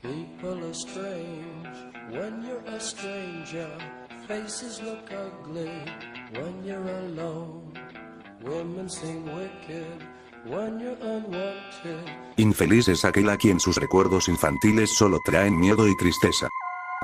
People are strange when you're a stranger. Faces look ugly when you're alone. Women seem wicked when you're unwanted. Infeliz es aquel a quien sus recuerdos infantiles solo traen miedo y tristeza.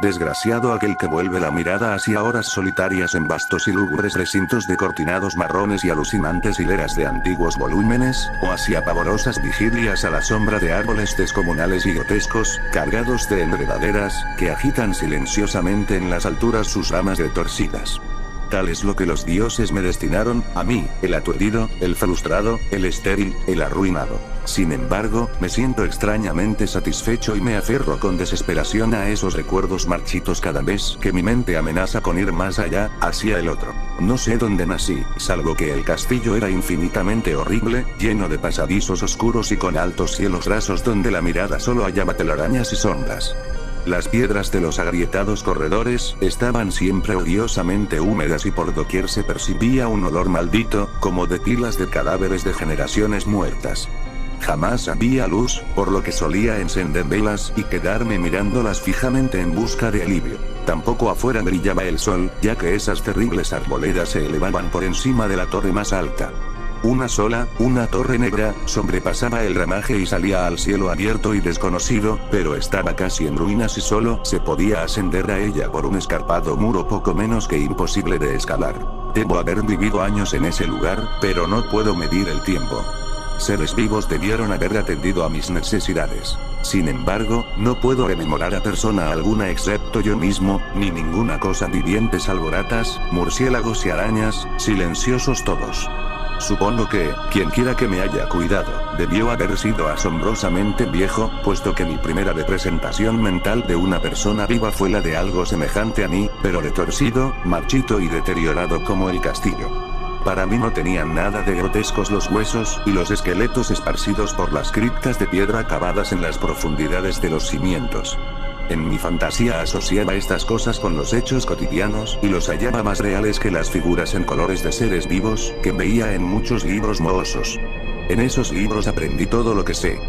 Desgraciado aquel que vuelve la mirada hacia horas solitarias en vastos y lúgubres recintos de cortinados marrones y alucinantes hileras de antiguos volúmenes, o hacia pavorosas vigilias a la sombra de árboles descomunales y grotescos, cargados de enredaderas, que agitan silenciosamente en las alturas sus ramas retorcidas. Tal es lo que los dioses me destinaron, a mí, el aturdido, el frustrado, el estéril, el arruinado. Sin embargo, me siento extrañamente satisfecho y me aferro con desesperación a esos recuerdos marchitos cada vez que mi mente amenaza con ir más allá, hacia el otro. No sé dónde nací, salvo que el castillo era infinitamente horrible, lleno de pasadizos oscuros y con altos cielos rasos donde la mirada solo hallaba telarañas y sombras. Las piedras de los agrietados corredores estaban siempre odiosamente húmedas y por doquier se percibía un olor maldito, como de pilas de cadáveres de generaciones muertas. Jamás había luz, por lo que solía encender velas y quedarme mirándolas fijamente en busca de alivio. Tampoco afuera brillaba el sol, ya que esas terribles arboledas se elevaban por encima de la torre más alta. Una torre negra, sobrepasaba el ramaje y salía al cielo abierto y desconocido, pero estaba casi en ruinas y solo se podía ascender a ella por un escarpado muro poco menos que imposible de escalar. Debo haber vivido años en ese lugar, pero no puedo medir el tiempo. Seres vivos debieron haber atendido a mis necesidades. Sin embargo, no puedo rememorar a persona alguna excepto yo mismo, ni ninguna cosa viviente salvo ratas, murciélagos y arañas, silenciosos todos. Supongo que, quienquiera que me haya cuidado, debió haber sido asombrosamente viejo, puesto que mi primera representación mental de una persona viva fue la de algo semejante a mí, pero retorcido, marchito y deteriorado como el castillo. Para mí no tenían nada de grotescos los huesos y los esqueletos esparcidos por las criptas de piedra cavadas en las profundidades de los cimientos. En mi fantasía asociaba estas cosas con los hechos cotidianos y los hallaba más reales que las figuras en colores de seres vivos que veía en muchos libros mohosos. En esos libros aprendí todo lo que sé.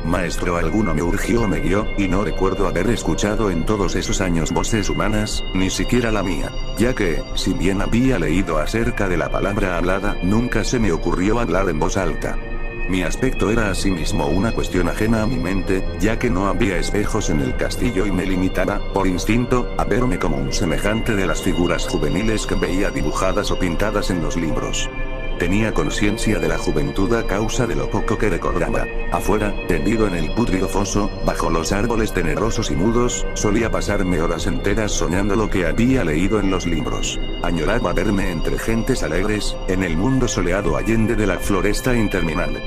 Maestro alguno me urgió o me guió, y no recuerdo haber escuchado en todos esos años voces humanas, ni siquiera la mía, ya que, si bien había leído acerca de la palabra hablada, nunca se me ocurrió hablar en voz alta. Mi aspecto era asimismo una cuestión ajena a mi mente, ya que no había espejos en el castillo y me limitaba, por instinto, a verme como un semejante de las figuras juveniles que veía dibujadas o pintadas en los libros. Tenía conciencia de la juventud a causa de lo poco que recordaba. Afuera, tendido en el pútrido foso, bajo los árboles tenebrosos y mudos, solía pasarme horas enteras soñando lo que había leído en los libros. Añoraba verme entre gentes alegres, en el mundo soleado allende de la floresta interminable.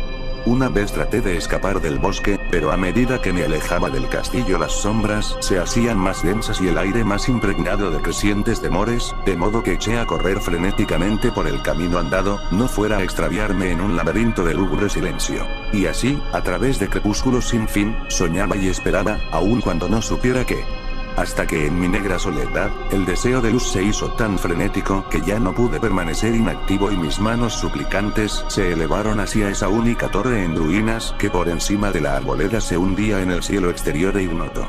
Una vez traté de escapar del bosque, pero a medida que me alejaba del castillo las sombras se hacían más densas y el aire más impregnado de crecientes temores, de modo que eché a correr frenéticamente por el camino andado, no fuera a extraviarme en un laberinto de lúgubre silencio. Y así, a través de crepúsculos sin fin, soñaba y esperaba, aun cuando no supiera qué. Hasta que en mi negra soledad, el deseo de luz se hizo tan frenético que ya no pude permanecer inactivo y mis manos suplicantes se elevaron hacia esa única torre en ruinas que por encima de la arboleda se hundía en el cielo exterior e ignoto.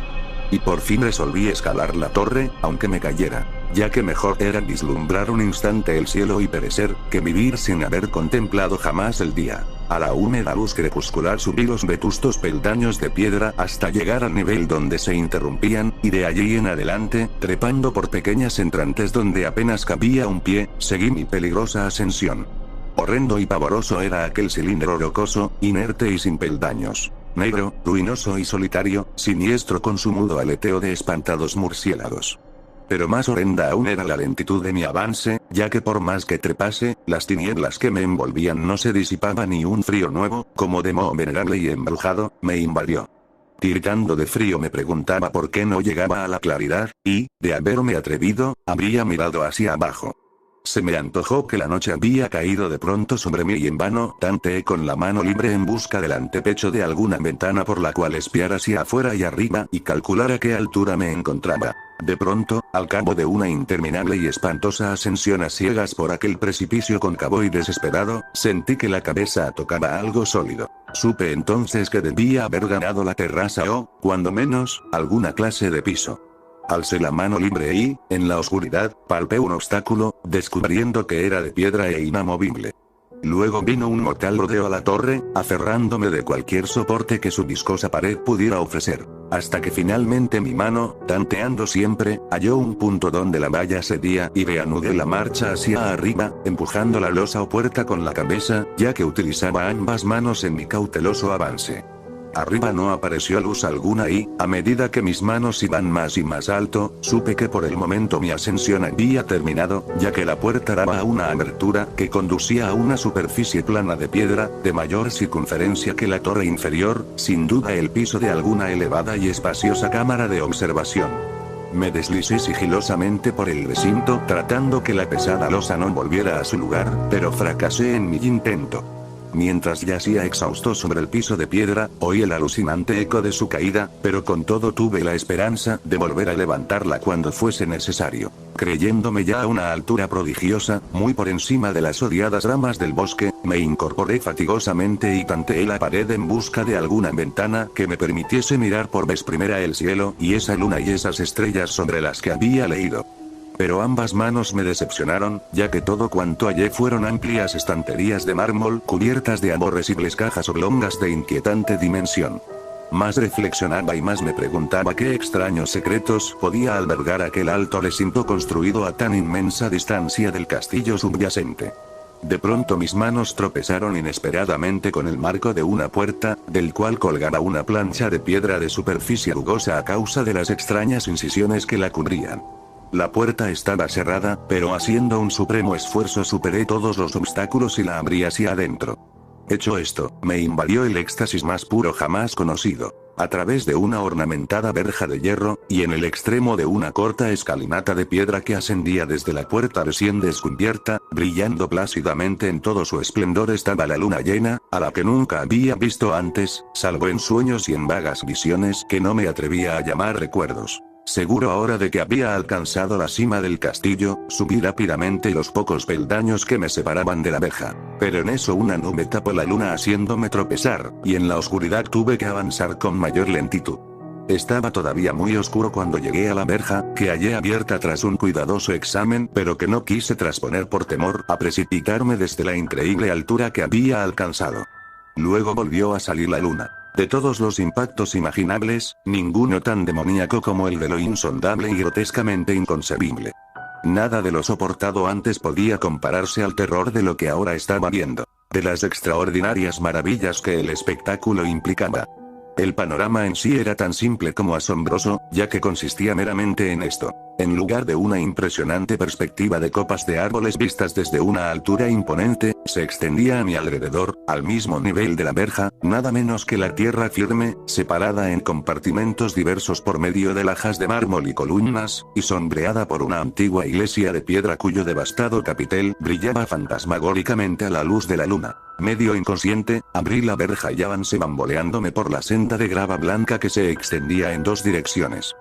Y por fin resolví escalar la torre, aunque me cayera, ya que mejor era vislumbrar un instante el cielo y perecer, que vivir sin haber contemplado jamás el día. A la húmeda luz crepuscular subí los vetustos peldaños de piedra hasta llegar al nivel donde se interrumpían, y de allí en adelante, trepando por pequeñas entrantes donde apenas cabía un pie, seguí mi peligrosa ascensión. Horrendo y pavoroso era aquel cilindro rocoso, inerte y sin peldaños. Negro, ruinoso y solitario, siniestro con su mudo aleteo de espantados murciélagos. Pero más horrenda aún era la lentitud de mi avance, ya que por más que trepase, las tinieblas que me envolvían no se disipaban y un frío nuevo, como de moho venerable y embrujado, me invadió. Tiritando de frío me preguntaba por qué no llegaba a la claridad, y, de haberme atrevido, habría mirado hacia abajo. Se me antojó que la noche había caído de pronto sobre mí y en vano tanteé con la mano libre en busca del antepecho de alguna ventana por la cual espiar hacia afuera y arriba y calcular a qué altura me encontraba. De pronto, al cabo de una interminable y espantosa ascensión a ciegas por aquel precipicio cóncavo y desesperado, sentí que la cabeza tocaba algo sólido. Supe entonces que debía haber ganado la terraza o, cuando menos, alguna clase de piso. Alcé la mano libre y, en la oscuridad, palpé un obstáculo, descubriendo que era de piedra e inamovible. Luego vino un mortal rodeo a la torre, aferrándome de cualquier soporte que su viscosa pared pudiera ofrecer, hasta que finalmente mi mano, tanteando siempre, halló un punto donde la valla cedía y reanudé la marcha hacia arriba, empujando la losa o puerta con la cabeza, ya que utilizaba ambas manos en mi cauteloso avance. Arriba no apareció luz alguna y, a medida que mis manos iban más y más alto, supe que por el momento mi ascensión había terminado, ya que la puerta daba a una abertura que conducía a una superficie plana de piedra, de mayor circunferencia que la torre inferior, sin duda el piso de alguna elevada y espaciosa cámara de observación. Me deslicé sigilosamente por el recinto tratando que la pesada losa no volviera a su lugar, pero fracasé en mi intento. Mientras yacía exhausto sobre el piso de piedra, oí el alucinante eco de su caída, pero con todo tuve la esperanza de volver a levantarla cuando fuese necesario. Creyéndome ya a una altura prodigiosa, muy por encima de las odiadas ramas del bosque, me incorporé fatigosamente y tanteé la pared en busca de alguna ventana que me permitiese mirar por vez primera el cielo y esa luna y esas estrellas sobre las que había leído. Pero ambas manos me decepcionaron, ya que todo cuanto hallé fueron amplias estanterías de mármol cubiertas de aborrecibles cajas oblongas de inquietante dimensión. Más reflexionaba y más me preguntaba qué extraños secretos podía albergar aquel alto recinto construido a tan inmensa distancia del castillo subyacente. De pronto mis manos tropezaron inesperadamente con el marco de una puerta, del cual colgaba una plancha de piedra de superficie rugosa a causa de las extrañas incisiones que la cubrían. La puerta estaba cerrada, pero haciendo un supremo esfuerzo superé todos los obstáculos y la abrí hacia adentro. Hecho esto, me invadió el éxtasis más puro jamás conocido. A través de una ornamentada verja de hierro, y en el extremo de una corta escalinata de piedra que ascendía desde la puerta recién descubierta, brillando plácidamente en todo su esplendor estaba la luna llena, a la que nunca había visto antes, salvo en sueños y en vagas visiones que no me atrevía a llamar recuerdos. Seguro ahora de que había alcanzado la cima del castillo, subí rápidamente los pocos peldaños que me separaban de la verja. Pero en eso una nube tapó la luna haciéndome tropezar, y en la oscuridad tuve que avanzar con mayor lentitud. Estaba todavía muy oscuro cuando llegué a la verja, que hallé abierta tras un cuidadoso examen, pero que no quise trasponer por temor a precipitarme desde la increíble altura que había alcanzado. Luego volvió a salir la luna. De todos los impactos imaginables, ninguno tan demoníaco como el de lo insondable y grotescamente inconcebible. Nada de lo soportado antes podía compararse al terror de lo que ahora estaba viendo, de las extraordinarias maravillas que el espectáculo implicaba. El panorama en sí era tan simple como asombroso, ya que consistía meramente en esto. En lugar de una impresionante perspectiva de copas de árboles vistas desde una altura imponente, se extendía a mi alrededor, al mismo nivel de la verja, nada menos que la tierra firme, separada en compartimentos diversos por medio de lajas de mármol y columnas, y sombreada por una antigua iglesia de piedra cuyo devastado capitel brillaba fantasmagóricamente a la luz de la luna. Medio inconsciente, abrí la verja y avancé bamboleándome por la senda de grava blanca que se extendía en dos direcciones.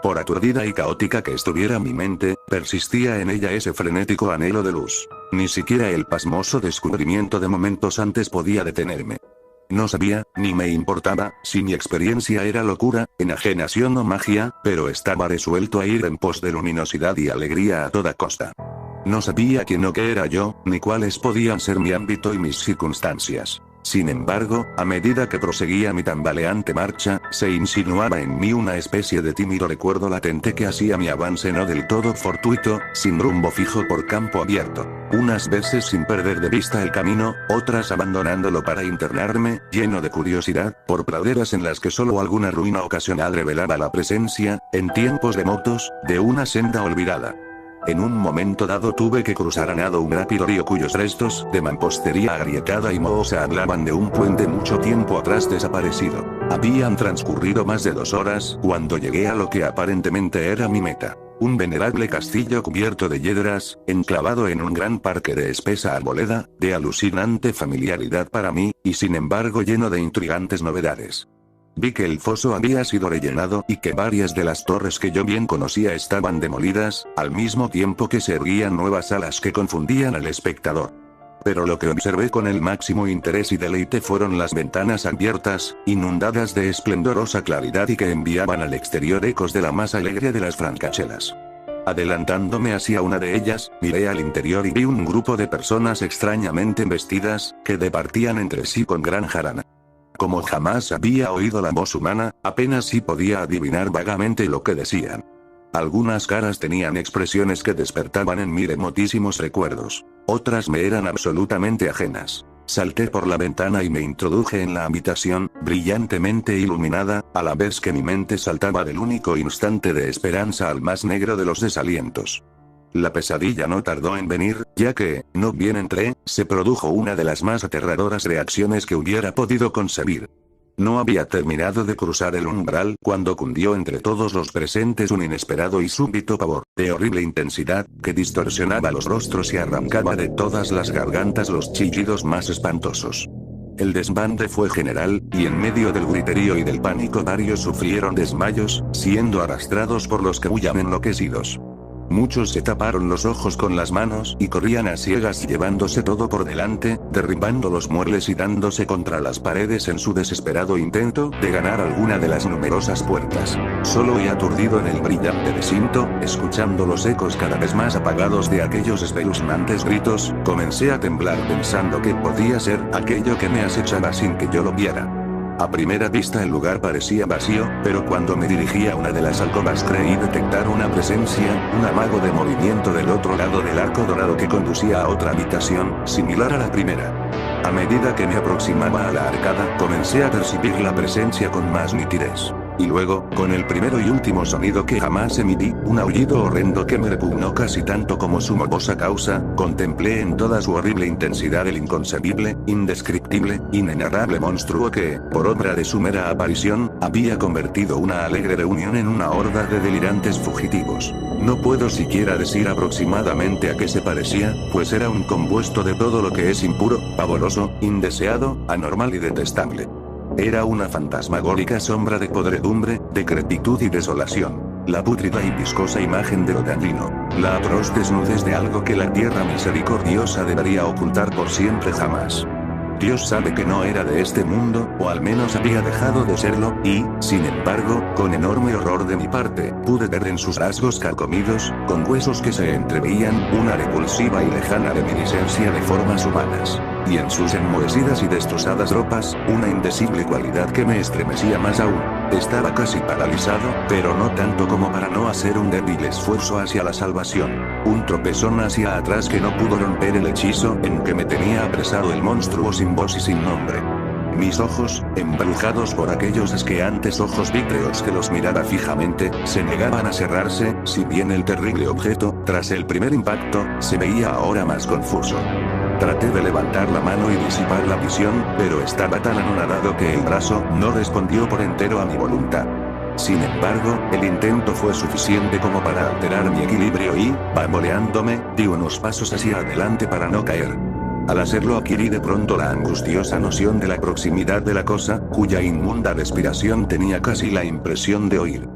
Por aturdida y caótica que estuviera mi mente, persistía en ella ese frenético anhelo de luz. Ni siquiera el pasmoso descubrimiento de momentos antes podía detenerme. No sabía, ni me importaba, si mi experiencia era locura, enajenación o magia, pero estaba resuelto a ir en pos de luminosidad y alegría a toda costa. No sabía quién o qué era yo, ni cuáles podían ser mi ámbito y mis circunstancias. Sin embargo, a medida que proseguía mi tambaleante marcha, se insinuaba en mí una especie de tímido recuerdo latente que hacía mi avance no del todo fortuito, sin rumbo fijo por campo abierto. Unas veces sin perder de vista el camino, otras abandonándolo para internarme, lleno de curiosidad, por praderas en las que solo alguna ruina ocasional revelaba la presencia, en tiempos remotos, de una senda olvidada. En un momento dado tuve que cruzar a nado un rápido río cuyos restos de mampostería agrietada y mohosa hablaban de un puente mucho tiempo atrás desaparecido. Habían transcurrido más de 2 horas cuando llegué a lo que aparentemente era mi meta. Un venerable castillo cubierto de yedras, enclavado en un gran parque de espesa arboleda, de alucinante familiaridad para mí, y sin embargo lleno de intrigantes novedades. Vi que el foso había sido rellenado y que varias de las torres que yo bien conocía estaban demolidas, al mismo tiempo que se erguían nuevas alas que confundían al espectador. Pero lo que observé con el máximo interés y deleite fueron las ventanas abiertas, inundadas de esplendorosa claridad y que enviaban al exterior ecos de la más alegre de las francachelas. Adelantándome hacia una de ellas, miré al interior y vi un grupo de personas extrañamente vestidas, que departían entre sí con gran jarana. Como jamás había oído la voz humana, apenas sí podía adivinar vagamente lo que decían. Algunas caras tenían expresiones que despertaban en mí remotísimos recuerdos. Otras me eran absolutamente ajenas. Salté por la ventana y me introduje en la habitación, brillantemente iluminada, a la vez que mi mente saltaba del único instante de esperanza al más negro de los desalientos. La pesadilla no tardó en venir, ya que, no bien entré, se produjo una de las más aterradoras reacciones que hubiera podido concebir. No había terminado de cruzar el umbral cuando cundió entre todos los presentes un inesperado y súbito pavor, de horrible intensidad, que distorsionaba los rostros y arrancaba de todas las gargantas los chillidos más espantosos. El desbande fue general, y en medio del griterío y del pánico varios sufrieron desmayos, siendo arrastrados por los que huían enloquecidos. Muchos se taparon los ojos con las manos y corrían a ciegas llevándose todo por delante, derribando los muebles y dándose contra las paredes en su desesperado intento de ganar alguna de las numerosas puertas. Solo y aturdido en el brillante recinto, escuchando los ecos cada vez más apagados de aquellos espeluznantes gritos, comencé a temblar pensando que podía ser aquello que me acechaba sin que yo lo viera. A primera vista el lugar parecía vacío, pero cuando me dirigí a una de las alcobas creí detectar una presencia, un amago de movimiento del otro lado del arco dorado que conducía a otra habitación, similar a la primera. A medida que me aproximaba a la arcada, comencé a percibir la presencia con más nitidez. Y luego, con el primero y último sonido que jamás emití, un aullido horrendo que me repugnó casi tanto como su morbosa causa, contemplé en toda su horrible intensidad el inconcebible, indescriptible, inenarrable monstruo que, por obra de su mera aparición, había convertido una alegre reunión en una horda de delirantes fugitivos. No puedo siquiera decir aproximadamente a qué se parecía, pues era un compuesto de todo lo que es impuro, pavoroso, indeseado, anormal y detestable. Era una fantasmagórica sombra de podredumbre, decrepitud y desolación. La pútrida y viscosa imagen de lo dañino. La atroz desnudez de algo que la tierra misericordiosa debería ocultar por siempre jamás. Dios sabe que no era de este mundo, o al menos había dejado de serlo, y, sin embargo, con enorme horror de mi parte, pude ver en sus rasgos carcomidos, con huesos que se entreveían, una repulsiva y lejana reminiscencia de formas humanas. Y en sus enmohecidas y destrozadas ropas, una indecible cualidad que me estremecía más aún. Estaba casi paralizado, pero no tanto como para no hacer un débil esfuerzo hacia la salvación. Un tropezón hacia atrás que no pudo romper el hechizo en que me tenía apresado el monstruo sin voz y sin nombre. Mis ojos, embrujados por aquellos asqueantes ojos vítreos que los miraba fijamente, se negaban a cerrarse, si bien el terrible objeto, tras el primer impacto, se veía ahora más confuso. Traté de levantar la mano y disipar la visión, pero estaba tan anonadado que el brazo no respondió por entero a mi voluntad. Sin embargo, el intento fue suficiente como para alterar mi equilibrio y, bamboleándome, di unos pasos hacia adelante para no caer. Al hacerlo adquirí de pronto la angustiosa noción de la proximidad de la cosa, cuya inmunda respiración tenía casi la impresión de oír.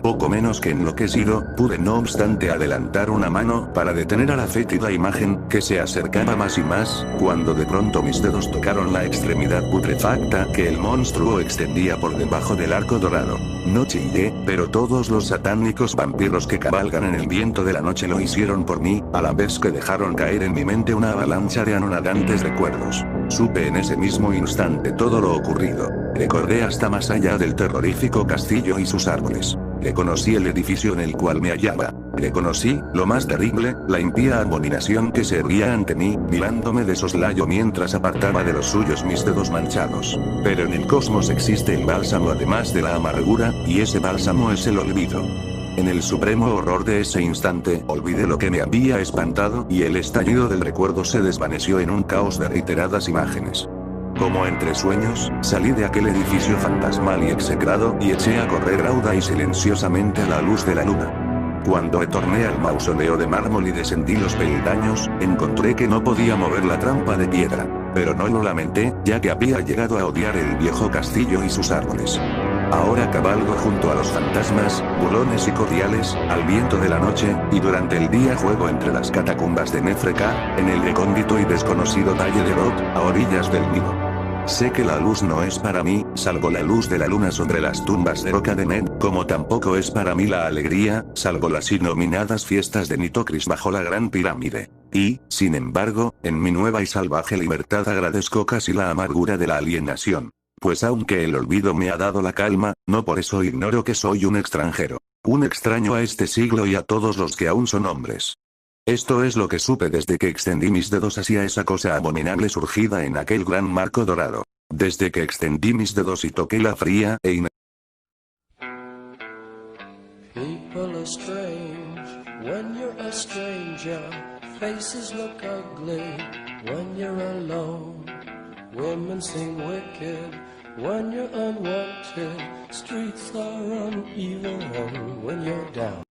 Poco menos que enloquecido, pude no obstante adelantar una mano para detener a la fétida imagen, que se acercaba más y más, cuando de pronto mis dedos tocaron la extremidad putrefacta que el monstruo extendía por debajo del arco dorado. No chillé, pero todos los satánicos vampiros que cabalgan en el viento de la noche lo hicieron por mí, a la vez que dejaron caer en mi mente una avalancha de anonadantes recuerdos. Supe en ese mismo instante todo lo ocurrido. Recordé hasta más allá del terrorífico castillo y sus árboles. Reconocí el edificio en el cual me hallaba. Reconocí, lo más terrible, la impía abominación que se erguía ante mí, mirándome de soslayo mientras apartaba de los suyos mis dedos manchados. Pero en el cosmos existe el bálsamo además de la amargura, y ese bálsamo es el olvido. En el supremo horror de ese instante, olvidé lo que me había espantado y el estallido del recuerdo se desvaneció en un caos de reiteradas imágenes. Como entre sueños, salí de aquel edificio fantasmal y execrado y eché a correr rauda y silenciosamente a la luz de la luna. Cuando retorné al mausoleo de mármol y descendí los peldaños, encontré que no podía mover la trampa de piedra. Pero no lo lamenté, ya que había llegado a odiar el viejo castillo y sus árboles. Ahora cabalgo junto a los fantasmas, bulones y cordiales, al viento de la noche, y durante el día juego entre las catacumbas de Nefreka, en el recóndito y desconocido Valle de Rot, a orillas del Nilo. Sé que la luz no es para mí, salvo la luz de la luna sobre las tumbas de Roca de Ned, como tampoco es para mí la alegría, salvo las innominadas fiestas de Nitocris bajo la Gran Pirámide. Y, sin embargo, en mi nueva y salvaje libertad agradezco casi la amargura de la alienación. Pues aunque el olvido me ha dado la calma, no por eso ignoro que soy un extranjero. Un extraño a este siglo y a todos los que aún son hombres. Esto es lo que supe desde que extendí mis dedos hacia esa cosa abominable surgida en aquel gran marco dorado. Desde que extendí mis dedos y toqué la fría e People are strange when you're a stranger. Faces look ugly when you're alone. Women seem wicked when you're unwanted. Streets are uneven when you're down.